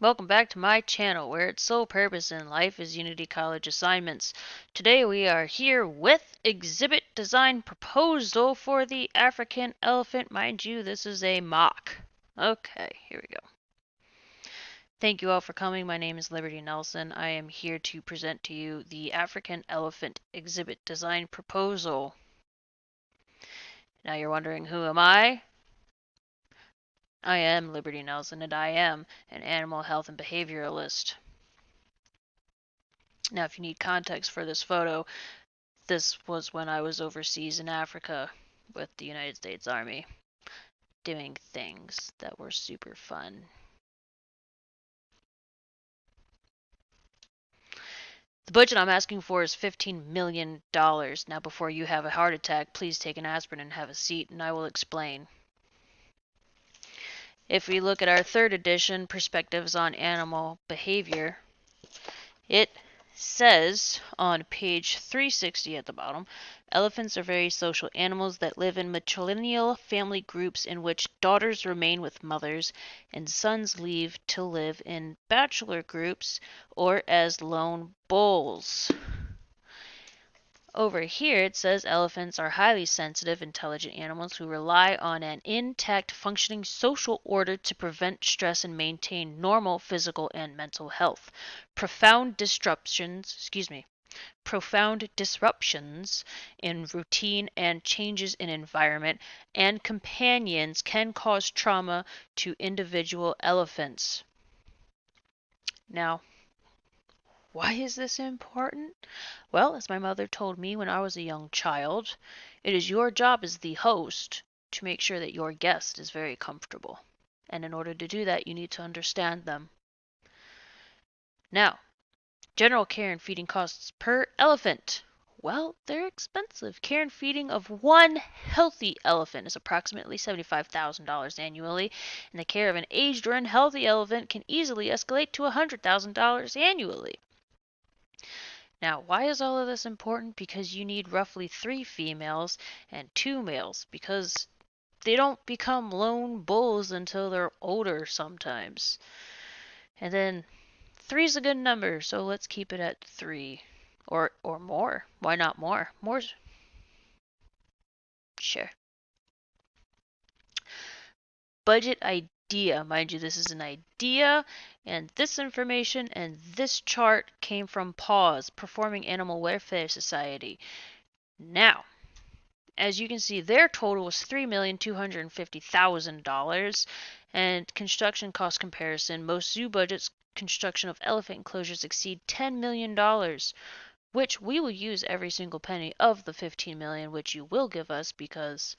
Welcome back to my channel where its sole purpose in life is Unity College assignments. Today we are here with exhibit design proposal for the African elephant. Mind you, this is a mock. Okay, here we go. Thank you all for coming. My name is Liberty Nelson. I am here to present to you the African elephant exhibit design proposal. Now you're wondering, who am I? I am Liberty Nelson, and I am an animal health and behavioralist. Now, if you need context for this photo, this was when I was overseas in Africa with the United States Army, doing things that were super fun. The budget I'm asking for is $15 million. Now, before you have a heart attack, please take an aspirin and have a seat, and I will explain. If we look at our third edition, Perspectives on Animal Behavior, it says on page 360 at the bottom, elephants are very social animals that live in matrilineal family groups in which daughters remain with mothers and sons leave to live in bachelor groups or as lone bulls. Over here it says elephants are highly sensitive, intelligent animals who rely on an intact, functioning social order to prevent stress and maintain normal physical and mental health. Profound disruptions in routine and changes in environment and companions can cause trauma to individual elephants. Now, why is this important? Well, as my mother told me when I was a young child, it is your job as the host to make sure that your guest is very comfortable. And in order to do that, you need to understand them. Now, general care and feeding costs per elephant. Well, they're expensive. Care and feeding of one healthy elephant is approximately $75,000 annually, and the care of an aged or unhealthy elephant can easily escalate to $100,000 annually. Now, why is all of this important? Because you need roughly 3 females and 2 males, because they don't become lone bulls until they're older sometimes. And then 3 is a good number, so let's keep it at 3. Or more. Why not more? More's... Sure. Budget idea. Mind you, this is an idea, and this information and this chart came from PAWS, Performing Animal Welfare Society. Now, as you can see, their total was $3,250,000, and construction cost comparison, most zoo budgets construction of elephant enclosures exceed $10 million, which we will use every single penny of the $15 million, which you will give us, because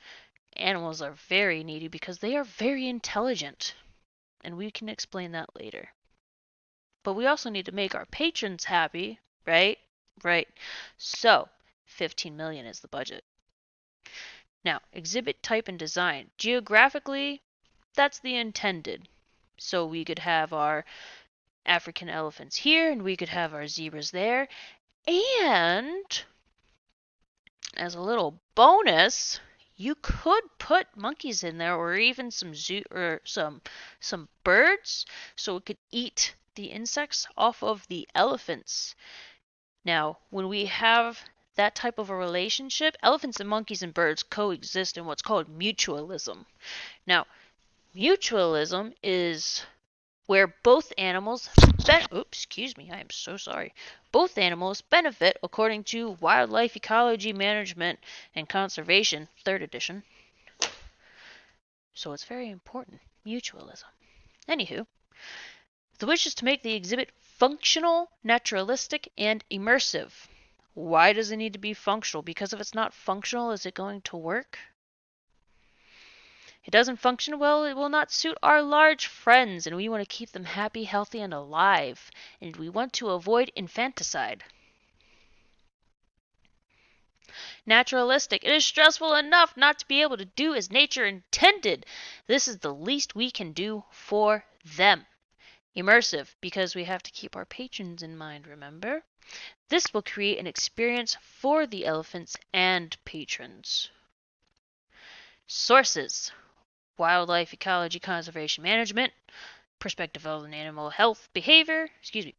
animals are very needy because they are very intelligent, and we can explain that later. But we also need to make our patrons happy, right? Right. So, $15 million is the budget. Now, exhibit type and design. Geographically, that's the intended. So we could have our African elephants here, and we could have our zebras there. And as a little bonus, you could put monkeys in there, or even some birds, so it could eat the insects off of the elephants. Now, when we have that type of a relationship, elephants and monkeys and birds coexist in what's called mutualism. Now, mutualism is where both animals both animals benefit according to Wildlife Ecology Management and Conservation, 3rd edition. So it's very important, mutualism. Anywho, the wish is to make the exhibit functional, naturalistic, and immersive. Why does it need to be functional? Because if it's not functional, is it going to work? It doesn't function well, it will not suit our large friends, and we want to keep them happy, healthy, and alive. And we want to avoid infanticide. Naturalistic. It is stressful enough not to be able to do as nature intended. This is the least we can do for them. Immersive, because we have to keep our patrons in mind, remember? This will create an experience for the elephants and patrons. Sources: Wildlife Ecology Conservation Management, Perspective on animal health behavior.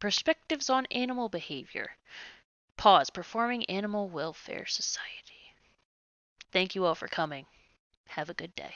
Perspectives on animal behavior. Pause. Performing Animal Welfare Society. Thank you all for coming. Have a good day.